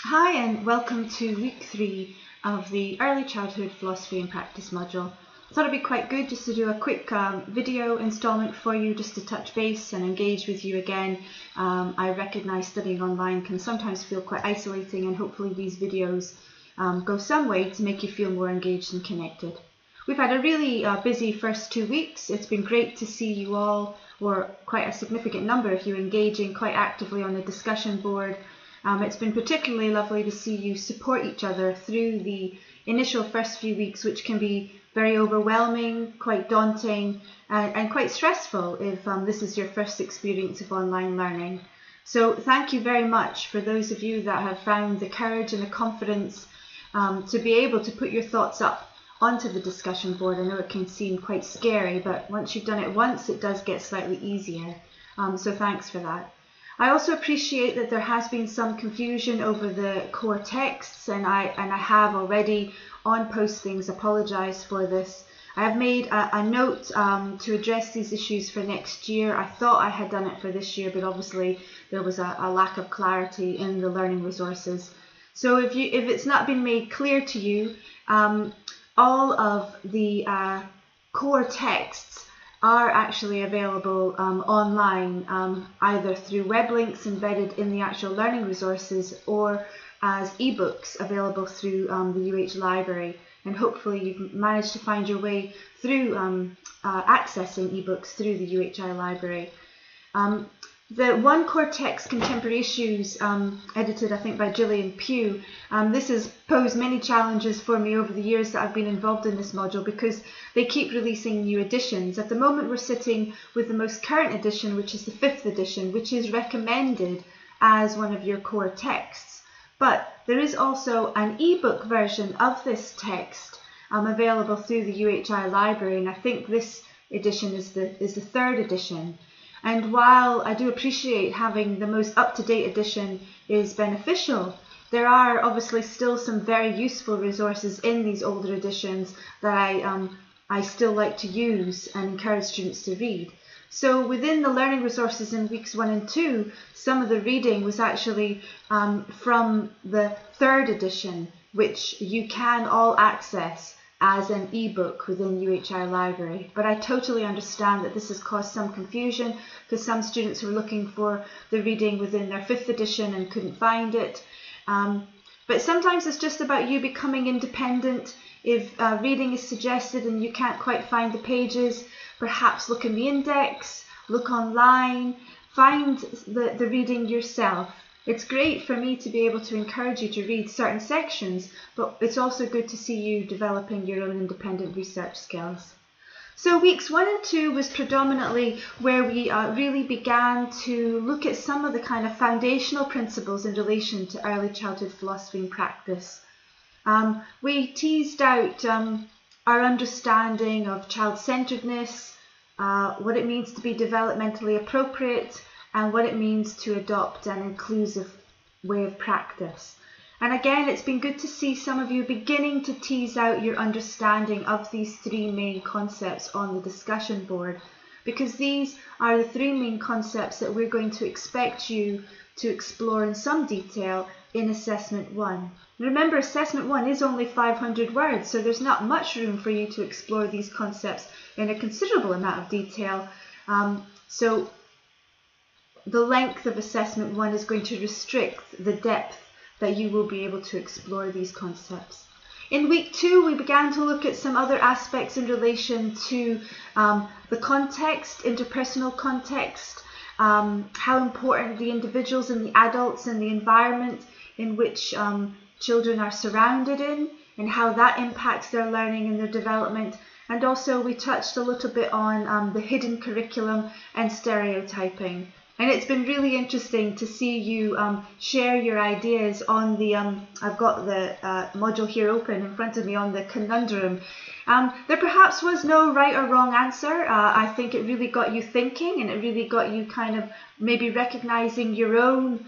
Hi and welcome to week 3 of the Early Childhood Philosophy and Practice module. I thought it'd be quite good just to do a quick video installment for you just to touch base and engage with you again. I recognise studying online can sometimes feel quite isolating, and hopefully these videos go some way to make you feel more engaged and connected. We've had a really busy first 2 weeks. It's been great to see you all, or quite a significant number of you, engaging quite actively on the discussion board. It's been particularly lovely to see you support each other through the initial first few weeks, which can be very overwhelming, quite daunting, and quite stressful if this is your first experience of online learning. So thank you very much for those of you that have found the courage and the confidence to be able to put your thoughts up onto the discussion board. I know it can seem quite scary, but once you've done it once, it does get slightly easier. So thanks for that. I also appreciate that there has been some confusion over the core texts, and I have already on postings apologised for this. I have made a note to address these issues for next year. I thought I had done it for this year, but obviously there was a lack of clarity in the learning resources. So if it's not been made clear to you, all of the core texts are actually available online, either through web links embedded in the actual learning resources or as ebooks available through the UH library. And hopefully you've managed to find your way through accessing ebooks through the UHI library. The One Core Text Contemporary Issues, edited I think by Gillian Pugh, this has posed many challenges for me over the years that I've been involved in this module, because they keep releasing new editions. At the moment we're sitting with the most current edition, which is the 5th edition, which is recommended as one of your core texts. But there is also an ebook version of this text available through the UHI library, and I think this edition is the 3rd edition. And while I do appreciate having the most up-to-date edition is beneficial, there are obviously still some very useful resources in these older editions that I still like to use and encourage students to read. So within the learning resources in weeks 1 and 2, some of the reading was actually from the 3rd edition, which you can all access as an ebook within UHI library. But I totally understand that this has caused some confusion, because some students were looking for the reading within their 5th edition and couldn't find it. But sometimes it's just about you becoming independent. If reading is suggested and you can't quite find the pages, perhaps look in the index, look online, find the reading yourself. It's great for me to be able to encourage you to read certain sections, but it's also good to see you developing your own independent research skills. So weeks 1 and 2 was predominantly where we really began to look at some of the kind of foundational principles in relation to early childhood philosophy and practice. We teased out our understanding of child-centeredness, what it means to be developmentally appropriate, and what it means to adopt an inclusive way of practice. And again, it's been good to see some of you beginning to tease out your understanding of these 3 main concepts on the discussion board, because these are the 3 main concepts that we're going to expect you to explore in some detail in Assessment 1. Remember, Assessment 1 is only 500 words, so there's not much room for you to explore these concepts in a considerable amount of detail. So the length of Assessment 1 is going to restrict the depth that you will be able to explore these concepts. In week 2, we began to look at some other aspects in relation to the context, interpersonal context, how important the individuals and the adults and the environment in which children are surrounded in, and how that impacts their learning and their development. And also we touched a little bit on the hidden curriculum and stereotyping. And it's been really interesting to see you share your ideas on the, I've got the module here open in front of me, on the conundrum. There perhaps was no right or wrong answer. I think it really got you thinking, and it really got you kind of maybe recognizing your own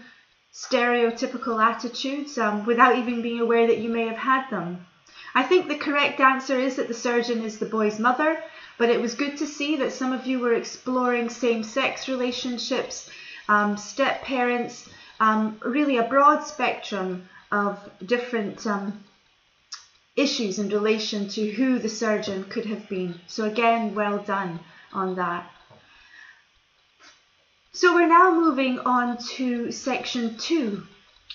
stereotypical attitudes without even being aware that you may have had them. I think the correct answer is that the surgeon is the boy's mother. But it was good to see that some of you were exploring same-sex relationships, step-parents, really a broad spectrum of different issues in relation to who the surgeon could have been. So again, well done on that. So we're now moving on to section 2.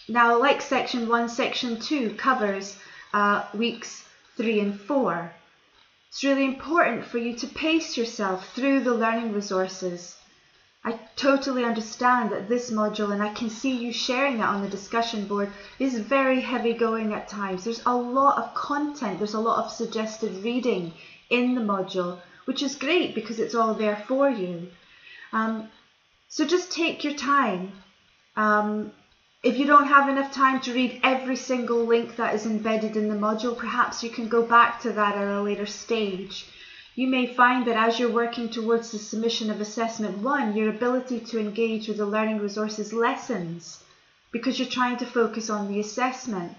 Now, like section 1, section 2 covers weeks 3 and 4. It's really important for you to pace yourself through the learning resources. I totally understand that this module, and I can see you sharing that on the discussion board, is very heavy going at times. There's a lot of content, there's a lot of suggested reading in the module, which is great because it's all there for you. So just take your time. If you don't have enough time to read every single link that is embedded in the module, perhaps you can go back to that at a later stage. You may find that as you're working towards the submission of Assessment 1, your ability to engage with the learning resources lessens because you're trying to focus on the assessment.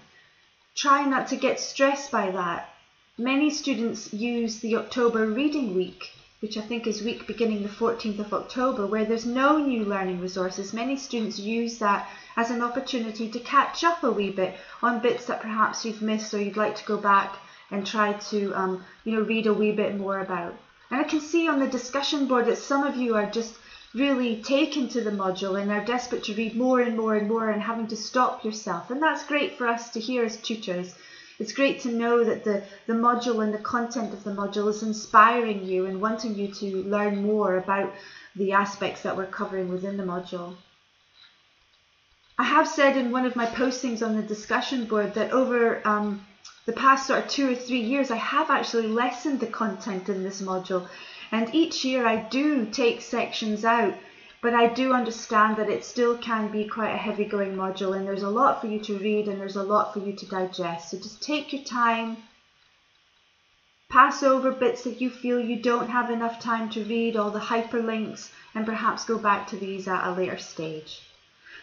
Try not to get stressed by that. Many students use the October Reading Week, which I think is week beginning the 14th of October, where there's no new learning resources. Many students use that as an opportunity to catch up a wee bit on bits that perhaps you've missed or you'd like to go back and try to read a wee bit more about. And I can see on the discussion board that some of you are just really taken to the module and are desperate to read more and more and more and having to stop yourself. And that's great for us to hear as tutors. It's great to know that the module and the content of the module is inspiring you and wanting you to learn more about the aspects that we're covering within the module. I have said in one of my postings on the discussion board that over the past sort of 2 or 3 years, I have actually lessened the content in this module. And each year I do take sections out, but I do understand that it still can be quite a heavy going module, and there's a lot for you to read and there's a lot for you to digest. So just take your time, pass over bits that you feel you don't have enough time to read, all the hyperlinks, and perhaps go back to these at a later stage.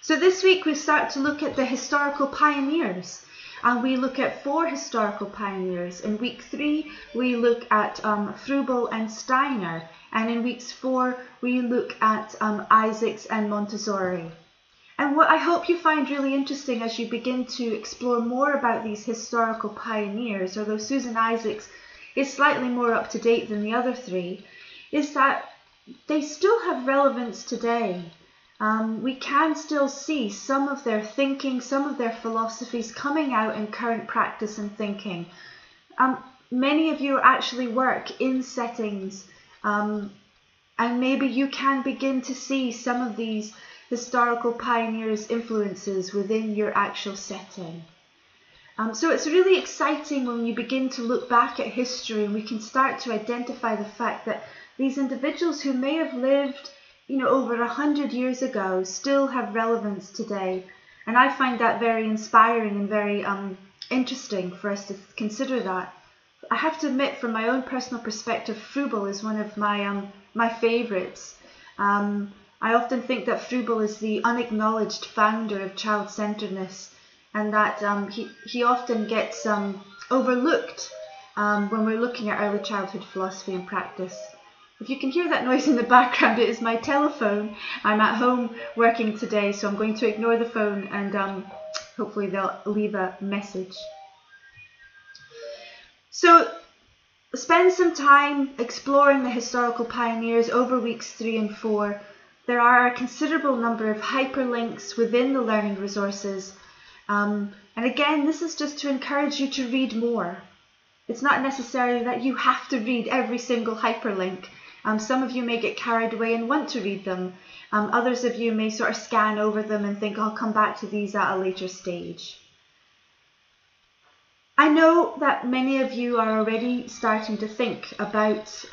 So this week we start to look at the historical pioneers. And we look at 4 historical pioneers. In week 3, we look at Froebel and Steiner. And in weeks 4, we look at Isaacs and Montessori. And what I hope you find really interesting as you begin to explore more about these historical pioneers, although Susan Isaacs is slightly more up to date than the other 3, is that they still have relevance today. We can still see some of their thinking, some of their philosophies coming out in current practice and thinking. Many of you actually work in settings, and maybe you can begin to see some of these historical pioneers' influences within your actual setting. So it's really exciting when you begin to look back at history and we can start to identify the fact that these individuals who may have lived over 100 years ago still have relevance today. And I find that very inspiring and very interesting for us to consider that. I have to admit, from my own personal perspective, Froebel is one of my favourites. I often think that Froebel is the unacknowledged founder of child-centeredness, and that he often gets overlooked when we're looking at early childhood philosophy and practice. If you can hear that noise in the background, it is my telephone. I'm at home working today, so I'm going to ignore the phone and hopefully they'll leave a message. So spend some time exploring the historical pioneers over weeks 3 and 4. There are a considerable number of hyperlinks within the learning resources. And again, this is just to encourage you to read more. It's not necessarily that you have to read every single hyperlink. Some of you may get carried away and want to read them. Others of you may sort of scan over them and think, I'll come back to these at a later stage. I know that many of you are already starting to think about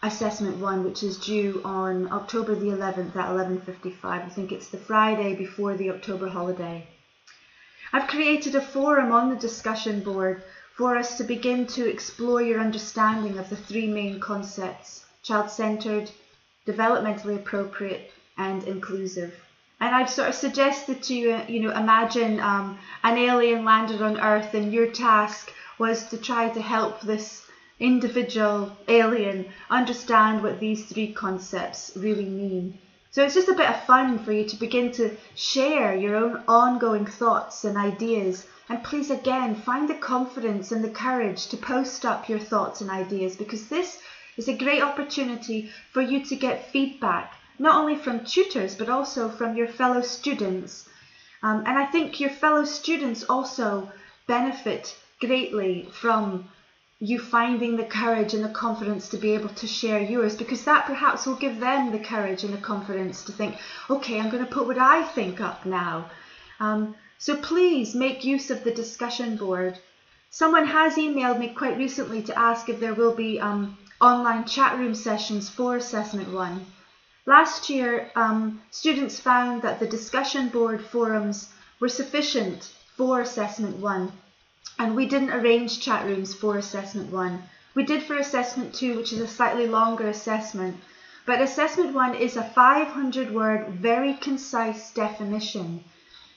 Assessment 1, which is due on October the 11th at 11:55. I think it's the Friday before the October holiday. I've created a forum on the discussion board for us to begin to explore your understanding of the 3 main concepts: child-centered, developmentally appropriate, and inclusive. And I've sort of suggested to you, imagine an alien landed on Earth and your task was to try to help this individual alien understand what these 3 concepts really mean. So it's just a bit of fun for you to begin to share your own ongoing thoughts and ideas. And please, again, find the confidence and the courage to post up your thoughts and ideas, because this is a great opportunity for you to get feedback, not only from tutors, but also from your fellow students. And I think your fellow students also benefit greatly from you finding the courage and the confidence to be able to share yours, because that perhaps will give them the courage and the confidence to think, okay, I'm going to put what I think up now. So please make use of the discussion board. Someone has emailed me quite recently to ask if there will be online chat room sessions for Assessment 1. Last year, students found that the discussion board forums were sufficient for Assessment 1, and we didn't arrange chat rooms for Assessment 1. We did for Assessment 2, which is a slightly longer assessment, but Assessment 1 is a 500-word, very concise definition.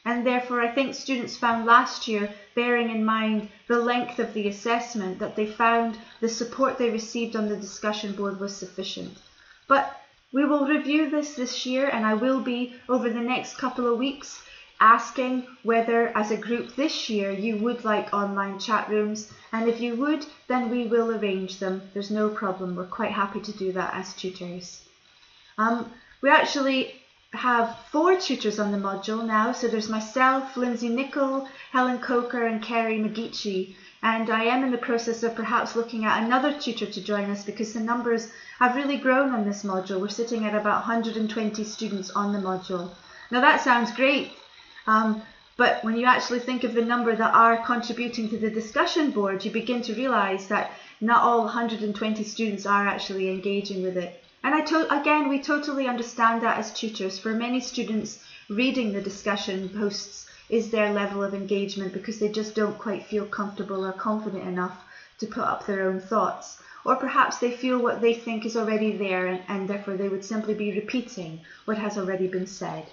And therefore, I think students found last year, bearing in mind the length of the assessment, that they found the support they received on the discussion board was sufficient. But we will review this year, and I will be, over the next couple of weeks, asking whether, as a group this year, you would like online chat rooms. And if you would, then we will arrange them. There's no problem. We're quite happy to do that as tutors. We actually have 4 tutors on the module now. So there's myself, Lindsay Nichol, Helen Coker and Kerry McGeechee. And I am in the process of perhaps looking at another tutor to join us, because the numbers have really grown on this module. We're sitting at about 120 students on the module. Now that sounds great, but when you actually think of the number that are contributing to the discussion board, you begin to realise that not all 120 students are actually engaging with it. And again, we totally understand that as tutors. For many students, reading the discussion posts is their level of engagement, because they just don't quite feel comfortable or confident enough to put up their own thoughts. Or perhaps they feel what they think is already there, and therefore they would simply be repeating what has already been said.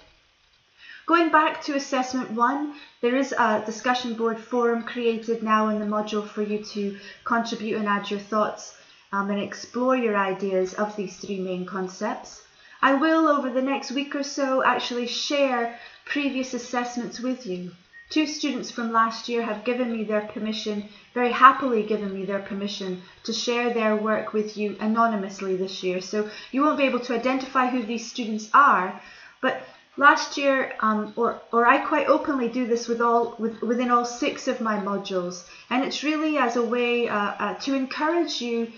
Going back to Assessment 1, there is a discussion board forum created now in the module for you to contribute and add your thoughts and explore your ideas of these 3 main concepts. I will, over the next week or so, actually share previous assessments with you. 2 students from last year have given me their permission, very happily given me their permission, to share their work with you anonymously this year. So you won't be able to identify who these students are, but last year, or I quite openly do this within all 6 of my modules, and it's really as a way to encourage you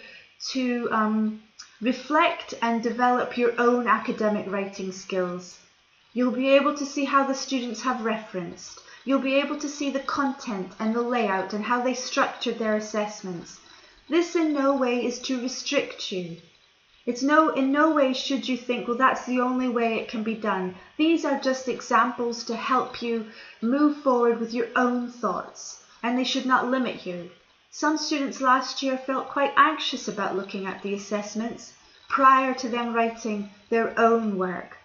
to reflect and develop your own academic writing skills. You'll be able to see how the students have referenced. You'll be able to see the content and the layout and how they structured their assessments. This in no way is to restrict you. In no way should you think, well, that's the only way it can be done. These are just examples to help you move forward with your own thoughts, and they should not limit you. Some students last year felt quite anxious about looking at the assessments prior to them writing their own work.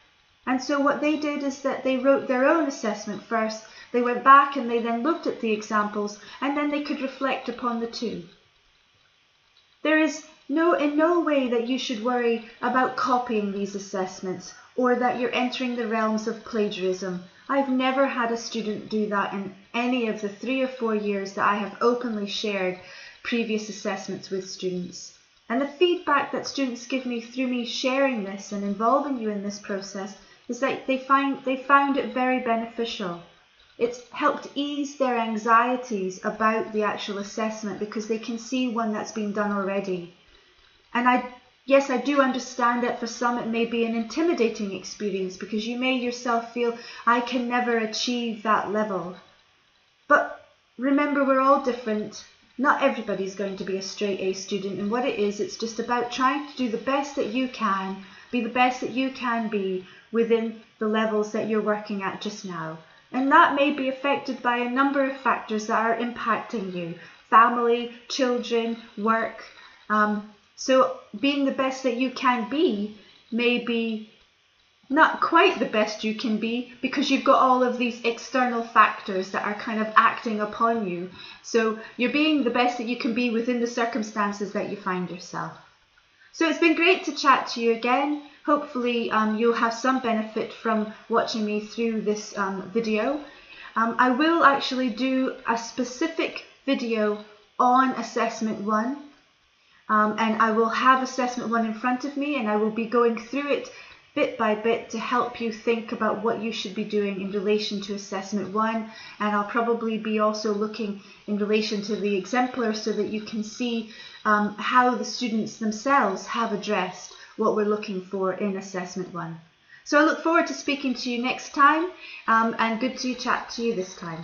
And so what they did is that they wrote their own assessment first, they went back and they then looked at the examples, and then they could reflect upon the 2. There is in no way that you should worry about copying these assessments, or that you're entering the realms of plagiarism. I've never had a student do that in any of the 3 or 4 years that I have openly shared previous assessments with students. And the feedback that students give me through me sharing this and involving you in this process is that they found it very beneficial. It's helped ease their anxieties about the actual assessment, because they can see one that's been done already. And yes, I do understand that for some it may be an intimidating experience, because you may yourself feel, I can never achieve that level. But remember, we're all different. Not everybody's going to be a straight A student, and what it is, it's just about trying to do the best that you can, be the best that you can be within the levels that you're working at just now. And that may be affected by a number of factors that are impacting you: family, children, work. So being the best that you can be may be not quite the best you can be, because you've got all of these external factors that are kind of acting upon you. So you're being the best that you can be within the circumstances that you find yourself. So it's been great to chat to you again. Hopefully you'll have some benefit from watching me through this video. I will actually do a specific video on Assessment 1, and I will have Assessment 1 in front of me, and I will be going through it bit by bit to help you think about what you should be doing in relation to Assessment 1, and I'll probably be also looking in relation to the exemplar so that you can see how the students themselves have addressed what we're looking for in Assessment 1. So I look forward to speaking to you next time, and good to chat to you this time.